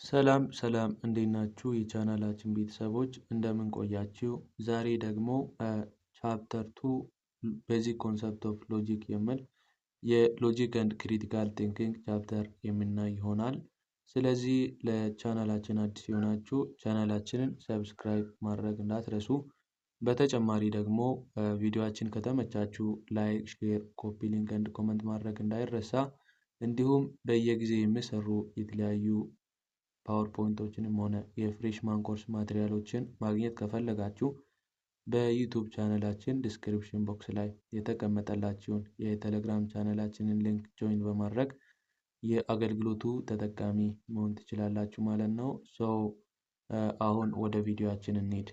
ሰላም ሰላም እንዴት ናችሁ የቻናላችን ቤተሰቦች እንደምን ቆያችሁ? ዛሬ ደግሞ ቻፕተር 2 ቤዚክ ኮንሰፕት ኦፍ ሎጂክ የሚል የሎጂክ ኤንድ ክሪቲካል ቲንኪንግ ቻፕተር የምናይ ይሆናል። ስለዚህ ለቻናላችን አዲስ የሆናችሁ ቻናላችንን ሰብስክራይብ ማድረግ እንዳትረሱ። በተጨማሪ ደግሞ ቪዲዮአችን ከተመቻችሁ ላይክ፣ ሼር፣ ኮፒ ሊንክ ኤንድ ኮመንት ማድረግ እንዳይረሳ። እንዲሁም በየጊዜው የሚሰሩ የተለያዩ ፓወርፖይንቶችንም ሆነ የፍሬሽማን ኮርስ ማቴሪያሎችን ማግኘት ከፈለጋችሁ በዩቲዩብ ቻናላችን ዲስክሪፕሽን ቦክስ ላይ የተቀመጠላችሁን የቴሌግራም ቻናላችንን ሊንክ ጆይን በማድረግ የአገልግሎቱ ተጠቃሚ መሆን ትችላላችሁ ማለት ነው። አሁን ወደ ቪዲዮአችን እንሂድ።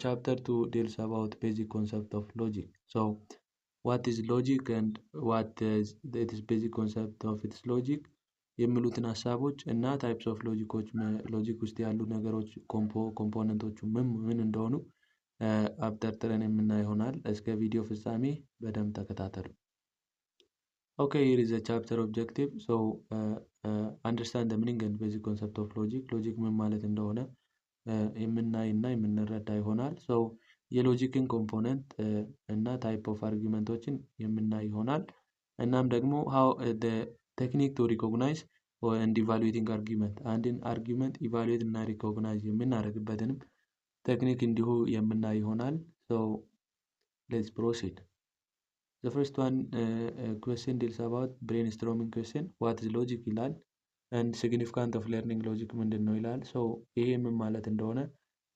ቻፕተር 2 deals about basic concept of logic. What is logic and what is its basic concept of its logic? የሚሉትን ሀሳቦች እና ታይፕስ ኦፍ ሎጂኮች ሎጂክ ውስጥ ያሉ ነገሮች ኮምፖነንቶቹ ምን እንደሆኑ አብጠርጥረን የምናይ ይሆናል። እስከ ቪዲዮ ፍጻሜ በደንብ ተከታተሉ። Okay, here is the chapter objective. Understand the meaning and basic concept of logic. ሎጂክ ምን ማለት እንደሆነ የምናይ እና የምንረዳ ይሆናል። የሎጂክን ኮምፖነንት እና ታይፕ ኦፍ አርጊመንቶችን የምናይ ይሆናል። እናም ደግሞ how the technique to recognize and evaluating argument አንድን አርጊመንት ኢቫሉዌት እና ሪኮግናይዝ የምናደርግበትንም ቴክኒክ እንዲሁ የምናይ ይሆናል። let's proceed. The first one question deals about brainstorming question. What is logic ይላል and significance of learning logic ምንድን ነው ይላል። ይሄ ምን ማለት እንደሆነ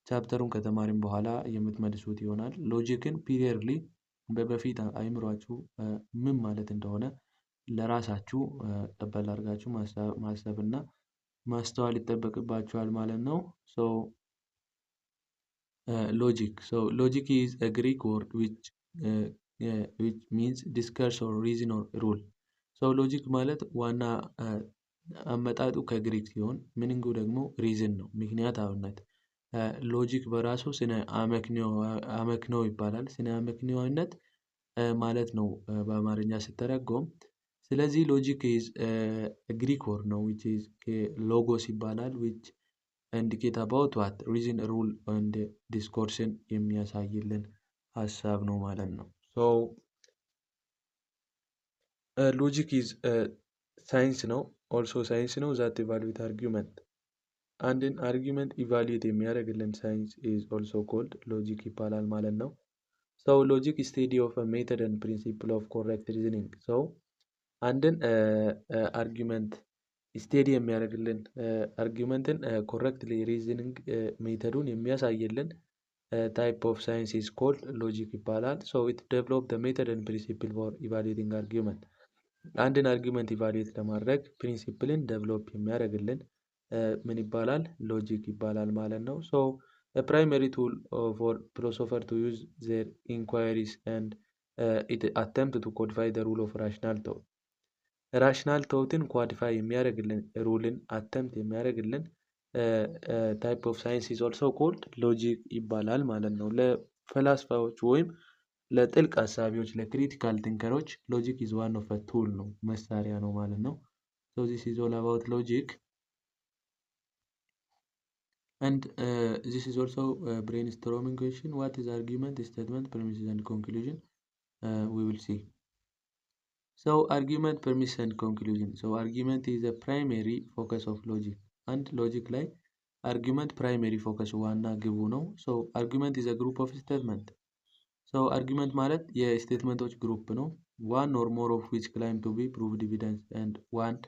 ቻፕተሩን ከተማሪም በኋላ የምትመልሱት ይሆናል። ሎጂክን ፒሪየድሊ በፊት አይምሯችሁ ምን ማለት እንደሆነ ለራሳችሁ ቀበል አድርጋችሁ ማሰብና ማስተዋል ይጠበቅባችኋል ማለት ነው። Logic is a Greek word which means discourse or reason or rule. ሎጂክ ማለት ዋና አመጣጡ ከግሪክ ሲሆን ሚኒንጉ ደግሞ ሪዝን ነው፣ ምክንያታዊነት። ሎጂክ በራሱ ስነ አመክንዮ ይባላል። ስነ አመክንዮነት ማለት ነው በአማርኛ ሲተረጎም። ስለዚህ ሎጂክ ኢዝ ግሪክ ወርድ ነው which is ሎጎስ ይባላል which indicate about what reason rule and discourse የሚያሳይልን ሀሳብ ነው ማለት ነው። ሎጂክ ኢዝ ሳይንስ ነው also ሳይንስ ነው that evaluate argument አንድን አርጊመንት ኢቫሉዌት የሚያደርግልን ሳይንስ is also called ሎጂክ ይባላል ማለት ነው። ሎጂክ study of a method and principle of correct reasoning አንድን አርጊመንት ስቴዲ የሚያደርግልን አርጊመንትን ኮሬክትሊ ሪዝኒንግ ሜተዱን የሚያሳይልን ታይፕ ኦፍ ሳይንስ ኢዝ ኮልድ ሎጂክ ይባላል። ኢት ዴቨሎፕ ዘ ሜተድ ኤንድ ፕሪንሲፕል ፎር ኢቫሉዌቲንግ አርጊመንት አንድን አርጊመንት ኢቫሉዌት ለማድረግ ፕሪንሲፕልን ዴቨሎፕ የሚያደርግልን ምን ይባላል? ሎጂክ ይባላል ማለት ነው። a primary tool for philosopher to use their inquiries and it attempt to codify the rule of rational thought ራሽናል ቶትን ኳዲፋይ የሚያደርግልን ሩልን አተምት የሚያደርግልን ታይፕ ኦፍ ሳይንስ ኢዝ ኦልሶ ኮልድ ሎጂክ ይባላል ማለት ነው። ለፈላስፋዎች ወይም ለጥልቅ ሀሳቢዎች ለክሪቲካል ቲንከሮች ሎጂክ ኢዝ ዋን ኦፍ አ ቱል ነው፣ መሳሪያ ነው ማለት ነው። this is all about logic and this is also a brainstorming question. What is argument, statement, premises and conclusion? We will see. Argument, premise and conclusion. Argument is a primary focus of logic and logic ላይ argument primary focus ዋና ግቡ ነው። argument is a group of statement. argument ማለት የስቴትመንቶች ግሩፕ ነው። one or more of which claim to be proved evidence and one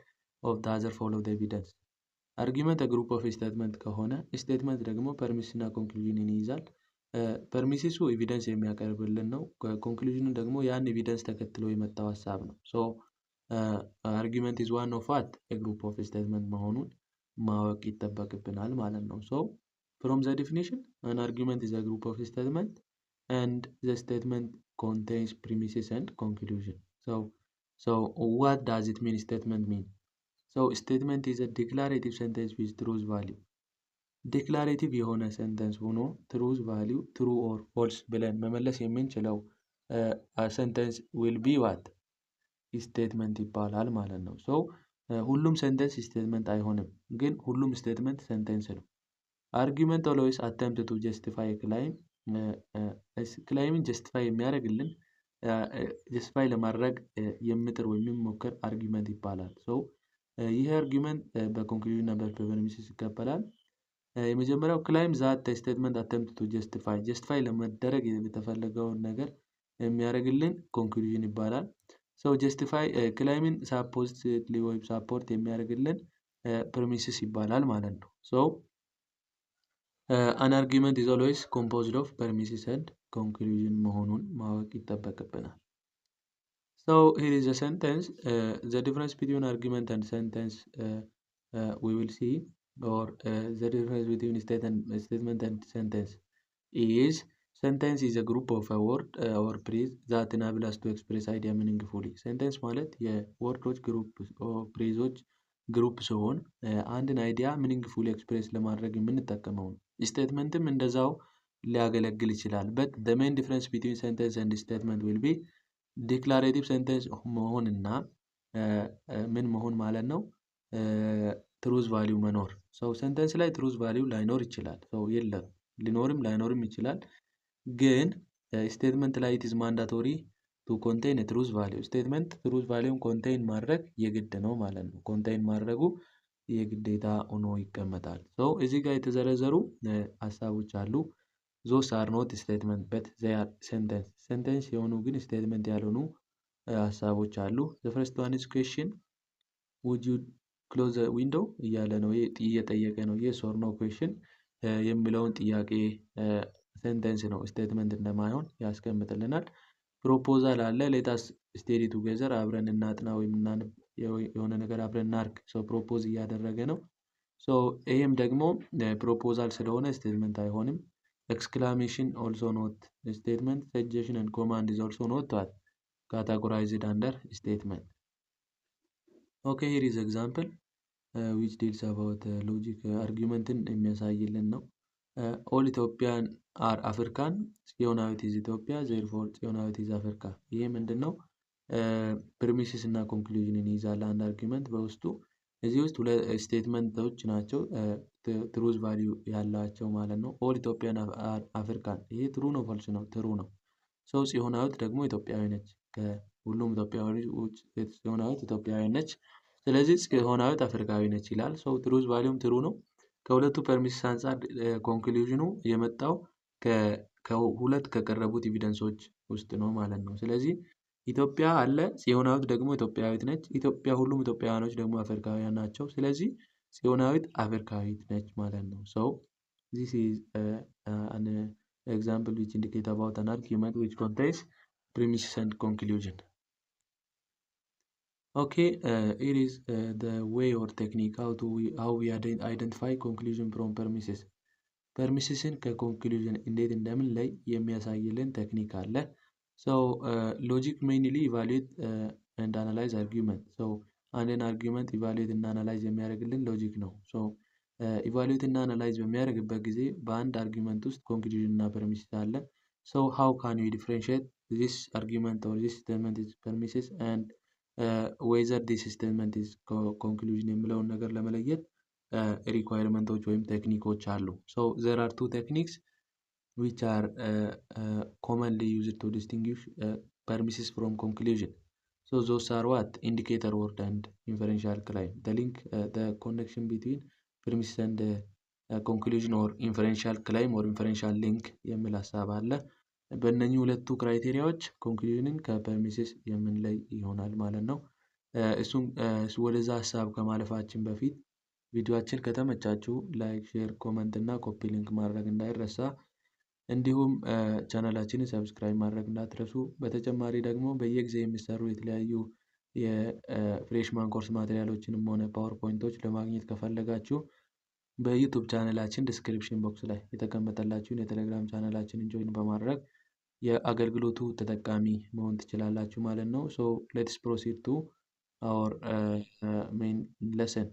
of the other follow the evidence. argument a group of statement ከሆነ statement ደግሞ premise እና conclusion ይይዛል። ፐርሚሲሱ ኤቪደንስ የሚያቀርብልን ነው። ኮንክሉዥኑ ደግሞ ያን ኤቪደንስ ተከትሎ የመጣው ሀሳብ ነው። አርጊመንት ኢዝ ዋን ኦፍ ዋት ኤ ግሩፕ ኦፍ ስቴትመንት መሆኑን ማወቅ ይጠበቅብናል ማለት ነው። ፍሮም ዘ ዲፊኒሽን አን አርጊመንት ኢዝ አ ግሩፕ ኦፍ ስቴትመንት ኤንድ ዘ ስቴትመንት ኮንቴንስ ፕሪሚሲስ ኤንድ ኮንክሉዥን። ዋት ዳዝ ኢት ሚን ስቴትመንት ሚን? ስቴትመንት ኢዝ አ ዲክላሬቲቭ ሴንቴንስ ዊዝ ትሩዝ ቫሊዩ ዲክላሬቲቭ የሆነ ሰንተንስ ሆኖ ትሩዝ ቫሊዩ ትሩ ኦር ፎልስ ብለን መመለስ የምንችለው ሰንተንስ ዊል ቢ ዋት ስቴትመንት ይባላል ማለት ነው። ሁሉም ሴንተንስ ስቴትመንት አይሆንም፣ ግን ሁሉም ስቴትመንት ሴንተንስ ነው። አርጊመንት ኦልዌይስ አተምፕት ቱ ጀስቲፋይ ክላይም ክላይምን ጀስቲፋይ የሚያደርግልን ጀስቲፋይ ለማድረግ የሚጥር ወይም የሚሞክር አርጊመንት ይባላል። ይህ አርጊመንት በኮንክሉዥን እና በፕሪሚሲስ ይከፈላል። የመጀመሪያው ክላይም ዛት ስቴትመንት አተምፕት ቱ ጀስቲፋይ ለመደረግ የተፈለገውን ነገር የሚያደርግልን ኮንክሉዥን ይባላል። ጀስቲፋይ ክላይምን ሳፖዚትሊ ወይም ሳፖርት የሚያደርግልን ፕሪሚሲስ ይባላል ማለት ነው። አን አርጊመንት ኢዝ ኦልዌይስ ኮምፖዝድ ኦፍ ፕሪሚሲስ ኤንድ ኮንክሉዥን መሆኑን ማወቅ ይጠበቅብናል። ሂር ኢዝ a sentence. The difference between argument and sentence we will see, or the difference between statement and sentence is sentence is a group of a word or phrase that enable us to express idea meaningfully. sentence ማለት የወርዶች ግሩፕ ፍሬዞች ግሩፕ ሲሆን አንድን አይዲያ ሚኒንግፉሊ ኤክስፕሬስ ለማድረግ የምንጠቀመው ነው። ስቴትመንትም እንደዛው ሊያገለግል ይችላል። but the main difference between sentence and statement will be ዲክላሬቲቭ ሴንተንስ መሆን እና ምን መሆን ማለት ነው? ትሩዝ ቫሊዩ መኖር። ሴንተንስ ላይ ትሩዝ ቫሊዩ ላይኖር ይችላል። የለም፣ ሊኖርም ላይኖርም ይችላል። ግን ስቴትመንት ላይ ኢት ኢዝ ማንዳቶሪ ቱ ኮንቴን ትሩዝ ቫሊዩ። ስቴትመንት ትሩዝ ቫሊዩን ኮንቴን ማድረግ የግድ ነው ማለት ነው። ኮንቴን ማድረጉ የግዴታ ሆኖ ይቀመጣል። እዚህ ጋር የተዘረዘሩ ሀሳቦች አሉ። ዞስ አር ኖት ስቴትመንት በት ዘይ አር ሴንተንስ። ሴንተንስ የሆኑ ግን ስቴትመንት ያልሆኑ ሀሳቦች አሉ። ዘ ፈርስት ዋን ኢዝ ኩዌስችን ውድ ዩ ክሎዝ ዘ ዊንዶው እያለ ነው እየጠየቀ ነው። የስ ኦር ኖ ኩዌስችን የሚለውን ጥያቄ ሴንተንስ ነው፣ ስቴትመንት እንደማይሆን ያስቀምጥልናል። ፕሮፖዛል አለ። ሌታስ ስቴዲ ቱጌዘር፣ አብረን እናጥና ወይም የሆነ ነገር አብረን እናርግ። ፕሮፖዝ እያደረገ ነው። ይህም ደግሞ ፕሮፖዛል ስለሆነ ስቴትመንት አይሆንም። Exclamation also not statement. Suggestion and command is also not categorized under statement. Okay, here is example which deals about logic argument የሚያሳይልን ነው። all Ethiopian are African. ጽዮናዊት is Ethiopia, therefore ጽዮናዊት is Africa። ይሄ ምንድነው? ፕሪሚሲስ እና ኮንክሉዥንን ይይዛል አንድ አርጊመንት በውስጡ። እዚህ ውስጥ ሁለት ስቴትመንቶች ናቸው ትሩዝ ቫሊዩ ያላቸው ማለት ነው። ኦል ኢትዮጵያን አር አፍሪካን፣ ይሄ ትሩ ነው ፋልስ ነው? ትሩ ነው። ጽዮናዊት ደግሞ ኢትዮጵያዊ ነች። ከሁሉም ኢትዮጵያዊዎች ጽዮናዊት ኢትዮጵያዊ ነች። ስለዚህ ጽዮናዊት አፍሪካዊ ነች ይላል። ትሩዝ ቫሊዩም ትሩ ነው። ከሁለቱ ፐርሚሲስ አንጻር ኮንክሉዥኑ የመጣው ከሁለት ከቀረቡት ኤቪደንሶች ውስጥ ነው ማለት ነው። ስለዚህ ኢትዮጵያ አለ፣ ጽዮናዊት ደግሞ ኢትዮጵያዊት ነች። ሁሉም ኢትዮጵያውያኖች ደግሞ አፍሪካውያን ናቸው። ስለዚህ ጽዮናዊት አፍሪካዊት ነች ማለት ነው። this is an example which indicate about an argument which contains premises and conclusion. Okay, it is the way or technique how we identify conclusion from premises. ፐርሚሲስን ከኮንክሉዥን እንዴት እንደምንለይ የሚያሳይልን ቴክኒክ አለ። ሎጂክ ሜይንሊ ኢቫሉዌት ኤንድ አናላይዝ አርጊመንት። አንድን አርጊመንት ኢቫሉዌት እና አናላይዝ የሚያደርግልን ሎጂክ ነው። ኢቫሉዌት እና አናላይዝ በሚያደርግበት ጊዜ በአንድ አርጊመንት ውስጥ ኮንክሉዥን እና ፐርሚሲስ አለ። ሃው ካን ዊ ዲፍረንሺየት ዚስ አርጊመንት ኦር ዚስ ስቴትመንት ኢዝ ፐርሚሲስ ኤንድ ዌዘር ዲስ ስቴትመንት ኢዝ ኮንክሉዥን የሚለውን ነገር ለመለየት ሪኳየርመንቶች ወይም ቴክኒኮች አሉ። there are two techniques which are commonly used to distinguish premises from conclusion. Those are what? Indicator word and inferential claim. The link, the connection between premises and conclusion or inferential claim or inferential link የሚል ሀሳብ አለ። በእነኚህ ሁለቱ ክራይቴሪያዎች ኮንክሉዥንን ከፐርሚሲስ የምንለይ ይሆናል ማለት ነው። እሱም ወደዛ ሀሳብ ከማለፋችን በፊት ቪዲዮአችን ከተመቻችሁ ላይክ፣ ሼር፣ ኮመንት እና ኮፒ ሊንክ ማድረግ እንዳይረሳ። እንዲሁም ቻናላችንን ሰብስክራይብ ማድረግ እንዳትረሱ። በተጨማሪ ደግሞ በየጊዜው የሚሰሩ የተለያዩ የፍሬሽማን ኮርስ ማቴሪያሎችንም ሆነ ፓወርፖይንቶች ለማግኘት ከፈለጋችሁ በዩቲዩብ ቻናላችን ዲስክሪፕሽን ቦክስ ላይ የተቀመጠላችሁን የቴሌግራም ቻናላችንን ጆይን በማድረግ የአገልግሎቱ ተጠቃሚ መሆን ትችላላችሁ ማለት ነው። ሌትስ ፕሮሲድ ቱ አወር ሜን ሌሰን።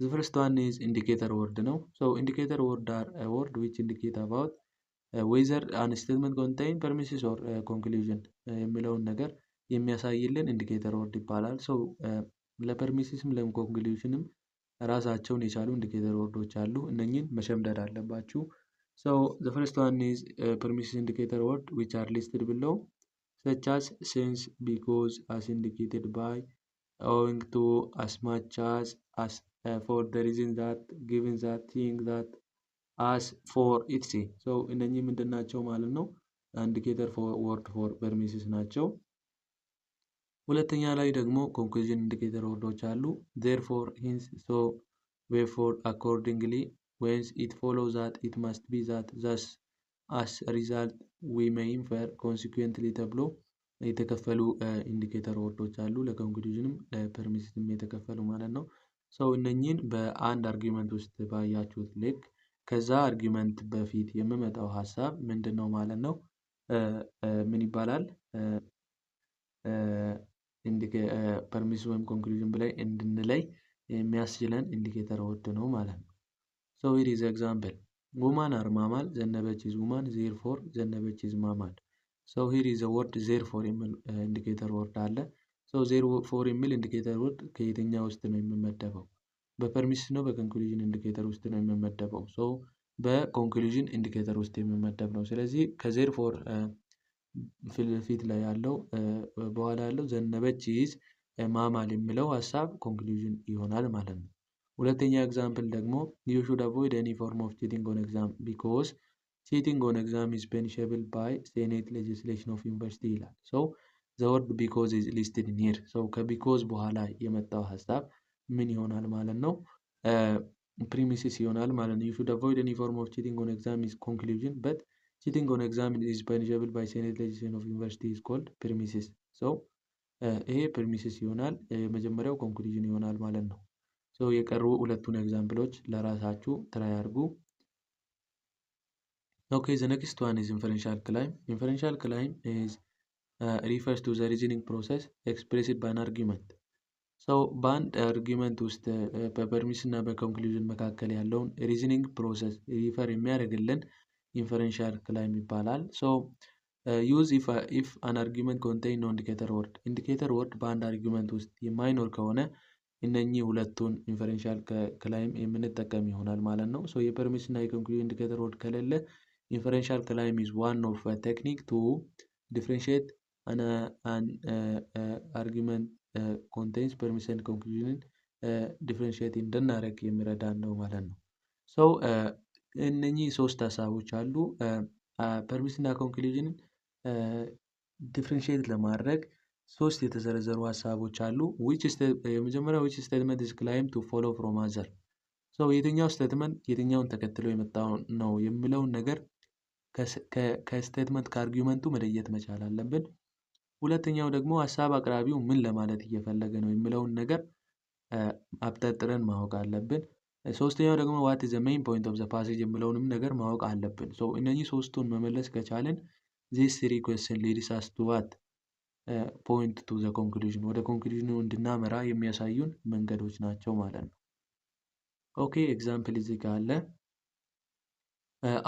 The first one is indicator word ነው። indicator word are a word which indicate about whether an statement contain premises or conclusion የሚለውን ነገር የሚያሳይልን indicator word ይባላል። ለፐርሚሲስም ለኮንክሉዥንም ራሳቸውን የቻሉ ኢንዲኬተር ወርዶች አሉ። እነኚህን መሸምደድ አለባችሁ። So the first one is permissive indicator word which are listed below, such as since, because, as indicated by, owing to, as much as, for the reason that, given that, thing that, as, for, etc. So እነኚህ ምንድን ናቸው ማለት ነው? ኢንዲኬተር ወርድ ፎር ፐርሚሲቭ ናቸው። ሁለተኛ ላይ ደግሞ ኮንክሉዥን ኢንዲኬተር ወርዶች አሉ። therefore, hence, so, wherefore, accordingly, whence, it follows that, it must be that, thus, as a result, we may infer, consequently ተብሎ የተከፈሉ ኢንዲኬተር ወርዶች አሉ። ለኮንክሉዥንም ለፐርሚሲቭም የተከፈሉ ማለት ነው። ሰው እነኚህን በአንድ አርጊመንት ውስጥ ባያችሁት ልክ ከዛ አርጊመንት በፊት የሚመጣው ሀሳብ ምንድን ነው ማለት ነው? ምን ይባላል? ፐርሚሲቭ ወይም ኮንክሉዥን ብላይ እንድንለይ የሚያስችለን ኢንዲኬተር ወርድ ነው ማለት ነው። So here is example. Woman are ማማል ዘነበች is woman, therefore ዘነበች is ማማል። So here is a word therefore የሚል ኢንዲኬተር ወርድ አለ። So therefore የሚል ኢንዲኬተር ወርድ ከየትኛው ውስጥ ነው የሚመደበው? በፐርሚሲቭ ነው በኮንክሉዥን ኢንዲኬተር ውስጥ ነው የሚመደበው? So በኮንክሉዥን ኢንዲኬተር ውስጥ የሚመደብ ነው። ስለዚህ ከዜርፎር ፊት ላይ ያለው በኋላ ያለው ዘነበች is ማማል የሚለው ሀሳብ ኮንክሉዥን ይሆናል ማለት ነው። ሁለተኛ ኤግዛምፕል ደግሞ you should avoid any form of cheating on exam because cheating on exam is punishable by Senate legislation of university ይላል። So the word because is listed in here. So ከቢኮዝ በኋላ የመጣው ሀሳብ ምን ይሆናል ማለት ነው? ፕሪሚሲስ ይሆናል ማለት ነው። you should avoid any form of cheating on exam is conclusion, but cheating on exam is punishable by Senate legislation of university is called premises. So ይሄ ፕሪሚሲስ ይሆናል። የመጀመሪያው ኮንክሉዥን ይሆናል ማለት ነው። ሶ የቀሩ ሁለቱን ኤግዛምፕሎች ለራሳችሁ ትራይ አድርጉ። ኦኬ the next one is inferential claim. Inferential claim is refers to the reasoning process expressed by an argument. So በአንድ አርጊመንት ውስጥ በፐርሚስ እና በኮንክሉዥን መካከል ያለውን ሪዝኒንግ ፕሮሰስ ሪፈር የሚያደርግልን ኢንፈረንሻል ክላይም ይባላል። ሶ ዩዝ ኢፍ አን አርጊመንት ኮንቴይን ኖ ኢንዲኬተር ወርድ። ኢንዲኬተር ወርድ በአንድ አርጊመንት ውስጥ የማይኖር ከሆነ እነኚህ ሁለቱን ኢንፈረንሻል ክላይም የምንጠቀም ይሆናል ማለት ነው። ሶ የፐርሚስ እና የኮንክሉዥን ኢንዲኬተር ወርድ ከሌለ ኢንፈረንሻል ክላይም ኢዝ ዋን ኦፍ ቴክኒክ ቱ ዲፍረንሺየት አን አርጊመንት ኮንቴንስ ፐርሚስ ኤንድ ኮንክሉዥንን ዲፍረንሺየት እንድናደርግ የሚረዳን ነው ማለት ነው። ሶ እነኚህ ሶስት ሀሳቦች አሉ። ፐርሚስ እና ኮንክሉዥንን ዲፍረንሺየት ለማድረግ ሶስት የተዘረዘሩ ሀሳቦች አሉ። የመጀመሪያው which statement is claimed to follow from other. ሶ የትኛው ስቴትመንት የትኛውን ተከትሎ የመጣው ነው የሚለውን ነገር ከስቴትመንት ከአርጊውመንቱ መለየት መቻል አለብን። ሁለተኛው ደግሞ ሀሳብ አቅራቢው ምን ለማለት እየፈለገ ነው የሚለውን ነገር አብጠርጥረን ማወቅ አለብን። ሶስተኛው ደግሞ what is the main point of the passage የሚለውንም ነገር ማወቅ አለብን። ሶ እነኚህ ሶስቱን መመለስ ከቻልን this three question leads us to what point to the conclusion ወደ ኮንክሉዥኑ እንድናመራ የሚያሳዩን መንገዶች ናቸው ማለት ነው። ኦኬ ኤግዛምፕል እዚህ ጋር አለ።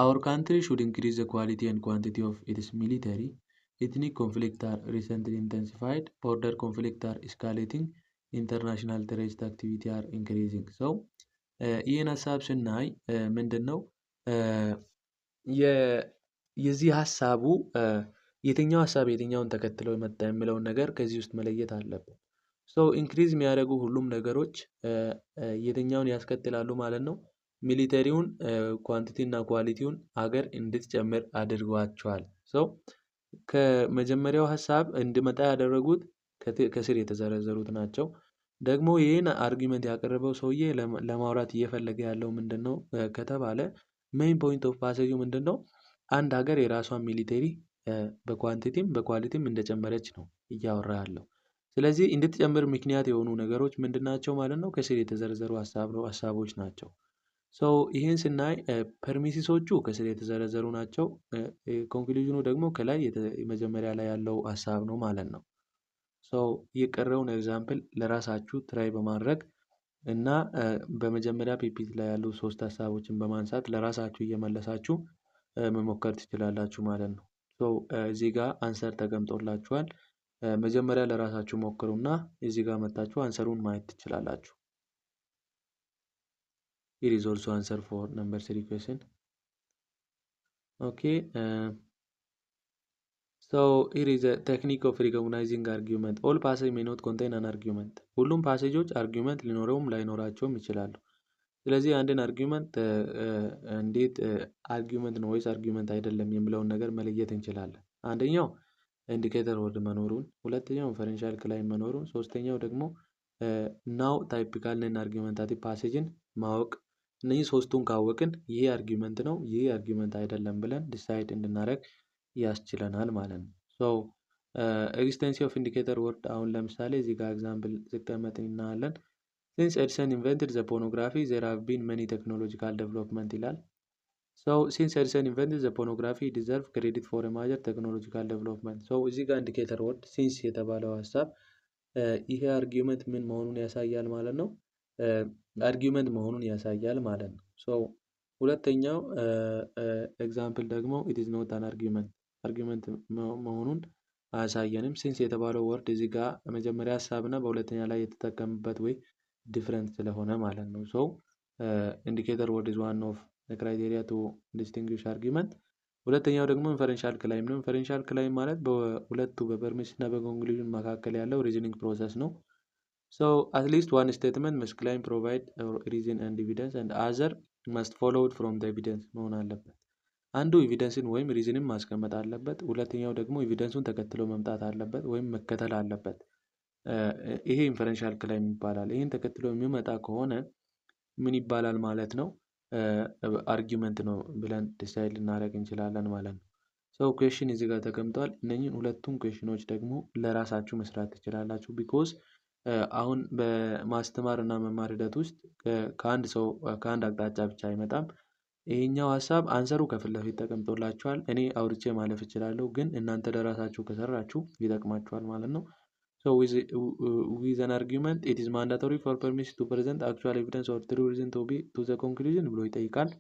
our country should increase the quality and quantity of its military. Ethnic conflicts are recently intensified. Border conflicts are escalating. International terrorist activity are increasing. So ይህን ሀሳብ ስናይ ምንድን ነው የዚህ ሀሳቡ የትኛው ሀሳብ የትኛውን ተከትለው የመጣ የሚለውን ነገር ከዚህ ውስጥ መለየት አለብን። ሶ ኢንክሪዝ የሚያደርጉ ሁሉም ነገሮች የትኛውን ያስከትላሉ ማለት ነው? ሚሊተሪውን ኳንቲቲ እና ኳሊቲውን ሀገር እንድትጨምር አድርጓቸዋል። ሶ ከመጀመሪያው ሀሳብ እንዲመጣ ያደረጉት ከስር የተዘረዘሩት ናቸው። ደግሞ ይህን አርጊመንት ያቀረበው ሰውዬ ለማውራት እየፈለገ ያለው ምንድን ነው ከተባለ ሜይን ፖይንት ኦፍ ፓሴጁ ምንድን ነው? አንድ ሀገር የራሷን ሚሊተሪ በኳንቲቲም በኳሊቲም እንደጨመረች ነው እያወራ ያለው። ስለዚህ እንድትጨምር ምክንያት የሆኑ ነገሮች ምንድን ናቸው ማለት ነው? ከስር የተዘረዘሩ ሀሳቦች ናቸው። ሶ ይህን ስናይ ፐርሚሲሶቹ ከስር የተዘረዘሩ ናቸው። ኮንክሉዥኑ ደግሞ ከላይ መጀመሪያ ላይ ያለው ሀሳብ ነው ማለት ነው። ሶ የቀረውን ኤግዛምፕል ለራሳችሁ ትራይ በማድረግ እና በመጀመሪያ ፒፒቲ ላይ ያሉ ሶስት ሀሳቦችን በማንሳት ለራሳችሁ እየመለሳችሁ መሞከር ትችላላችሁ ማለት ነው። ሶ እዚህ ጋር አንሰር ተቀምጦላችኋል። መጀመሪያ ለራሳችሁ ሞክሩና እዚህ ጋር መጣችሁ አንሰሩን ማየት ትችላላችሁ። It is also answer for number 3 question. Okay, so here is a technique of recognizing argument. All passage may not contain an argument. ሁሉም ፓሴጆች አርጊውመንት ሊኖረውም ላይኖራቸውም ይችላሉ። ስለዚህ አንድን አርጊውመንት እንዴት አርጊውመንት ነው ወይስ አርጊውመንት አይደለም የሚለውን ነገር መለየት እንችላለን። አንደኛው ኢንዲኬተር ወርድ መኖሩን፣ ሁለተኛው ኢንፈረንሻል ክላይም መኖሩን፣ ሶስተኛው ደግሞ ናው ታይፒካል ነን አርጊውመንታቲቭ ፓሴጅን ማወቅ። እነዚህ ሶስቱን ካወቅን ይሄ አርጊውመንት ነው ይሄ አርጊውመንት አይደለም ብለን ዲሳይድ እንድናደርግ ያስችለናል ማለት ነው። ሶ ኤክስቴንሲቭ ኦፍ ኢንዲኬተር ወርድ አሁን ለምሳሌ እዚህ ጋር ኤግዛምፕል ሲቀመጥ እናያለን። ሲንስ ኤዲሰን ኢንቨንትድ ዘ ፖርኖግራፊ ዜር ሃቭ ቢን መኒ ቴክኖሎጂካል ዴቨሎፕመንት ይላል። ሶ ሲንስ ኤዲሰን ኢንቨንትድ ዘ ፖርኖግራፊ ዲዘርቭ ክሬዲት ፎር ኤ ማጀር ቴክኖሎጂካል ዴቨሎፕመንት። ሶ እዚህ ጋር ኢንዲኬተር ወርድ ሲንስ የተባለው ሀሳብ ይሄ አርጊውመንት ምን መሆኑን ያሳያል ማለት ነው። አርጊውመንት መሆኑን ያሳያል ማለት ነው። ሶ ሁለተኛው ኤግዛምፕል ደግሞ ኢት ኢዝ ኖት አን አርጊውመንት መሆኑን አያሳየንም። ሲንስ የተባለው ወርድ እዚህ ጋር መጀመሪያ ሀሳብና በሁለተኛ ላይ የተጠቀምበት ወይ ዲፍረንት ስለሆነ ማለት ነው። ሶ ኢንዲኬተር ወርድ ኢዝ ዋን ኦፍ ክራይቴሪያ ቱ ዲስቲንጉሽ አርጊውመንት። ሁለተኛው ደግሞ ኢንፈረንሻል ክላይም ነው። ኢንፈረንሻል ክላይም ማለት በሁለቱ በፐርሚሽን እና በኮንክሉዥን መካከል ያለው ሪዝኒንግ ፕሮሰስ ነው። So at least one statement must claim provide reason and evidence and other must follow from the evidence መሆን አለበት። አንዱ ኤቪደንስን ወይም ሪዝንን ማስቀመጥ አለበት። ሁለተኛው ደግሞ ኤቪደንሱን ተከትሎ መምጣት አለበት ወይም መከተል አለበት። ይሄ ኢንፈረንሻል ክላይም ይባላል። ይህን ተከትሎ የሚመጣ ከሆነ ምን ይባላል ማለት ነው? አርጊውመንት ነው ብለን ዲሳይድ ልናደርግ እንችላለን ማለት ነው። ሶ ኩዌሽን እዚህ ጋር ተቀምጧል። እነኚህን ሁለቱም ኩዌሽኖች ደግሞ ለራሳችሁ መስራት ትችላላችሁ። ቢኮዝ አሁን በማስተማር እና መማር ሂደት ውስጥ ከአንድ ሰው ከአንድ አቅጣጫ ብቻ አይመጣም። ይሄኛው ሀሳብ አንሰሩ ከፊት ለፊት ተቀምጦላችኋል። እኔ አውርቼ ማለፍ እችላለሁ፣ ግን እናንተ ለራሳችሁ ከሰራችሁ ይጠቅማችኋል ማለት ነው። So with an argument it is mandatory for permission to present actual evidence or true reason to be to the conclusion ብሎ ይጠይቃል።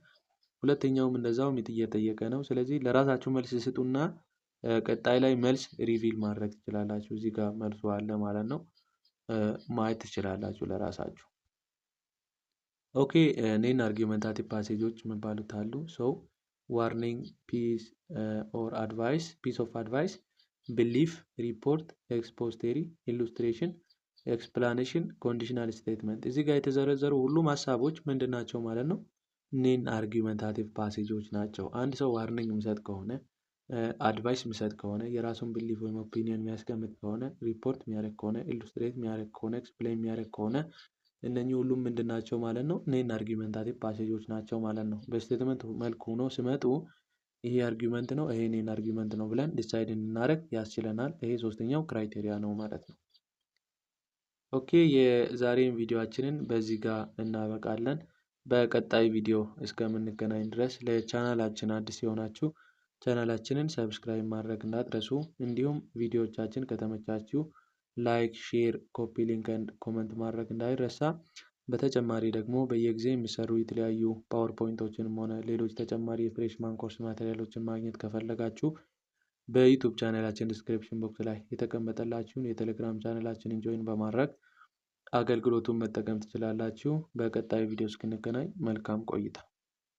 ሁለተኛውም እንደዛው እየጠየቀ ነው። ስለዚህ ለራሳችሁ መልስ ስጡና ቀጣይ ላይ መልስ ሪቪል ማድረግ ትችላላችሁ። እዚህ ጋር መልሱ አለ ማለት ነው። ማየት ትችላላችሁ ለራሳችሁ። ኦኬ ኔን አርጊውመንታቲቭ ፓሴጆች የሚባሉት አሉ። ሶ ዋርኒንግ፣ ፒስ ኦር አድቫይስ፣ ፒስ ኦፍ አድቫይስ፣ ቢሊፍ፣ ሪፖርት፣ ኤክስፖስቴሪ፣ ኢሉስትሬሽን፣ ኤክስፕላኔሽን፣ ኮንዲሽናል ስቴትመንት። እዚህ ጋር የተዘረዘሩ ሁሉም ሀሳቦች ምንድን ናቸው ማለት ነው? ኔን አርጊውመንታቲቭ ፓሴጆች ናቸው። አንድ ሰው ዋርኒንግ የሚሰጥ ከሆነ፣ አድቫይስ የሚሰጥ ከሆነ፣ የራሱን ቢሊፍ ወይም ኦፒኒየን የሚያስቀምጥ ከሆነ፣ ሪፖርት የሚያደርግ ከሆነ፣ ኢሉስትሬት የሚያደርግ ከሆነ፣ ኤክስፕሌን የሚያደርግ ከሆነ እነኚህ ሁሉም ምንድን ናቸው ማለት ነው? ኔን አርጊውመንታቲቭ ፓሴጆች ናቸው ማለት ነው። በስቴትመንት መልክ ሆኖ ሲመጡ ይሄ አርጊውመንት ነው ይሄ ኔን አርጊውመንት ነው ብለን ዲሳይድ እንድናደርግ ያስችለናል። ይሄ ሶስተኛው ክራይቴሪያ ነው ማለት ነው። ኦኬ የዛሬን ቪዲዮአችንን በዚህ ጋር እናበቃለን። በቀጣይ ቪዲዮ እስከምንገናኝ ድረስ ለቻናላችን አዲስ የሆናችሁ ቻናላችንን ሰብስክራይብ ማድረግ እንዳትረሱ። እንዲሁም ቪዲዮዎቻችን ከተመቻችሁ ላይክ፣ ሼር፣ ኮፒ ሊንክ ኤንድ ኮመንት ማድረግ እንዳይረሳ። በተጨማሪ ደግሞ በየጊዜው የሚሰሩ የተለያዩ ፓወርፖይንቶችንም ሆነ ሌሎች ተጨማሪ የፍሬሽማን ኮርስ ማቴሪያሎችን ማግኘት ከፈለጋችሁ በዩቲዩብ ቻናላችን ዲስክሪፕሽን ቦክስ ላይ የተቀመጠላችሁን የቴሌግራም ቻናላችንን ጆይን በማድረግ አገልግሎቱን መጠቀም ትችላላችሁ። በቀጣይ ቪዲዮ እስክንገናኝ መልካም ቆይታ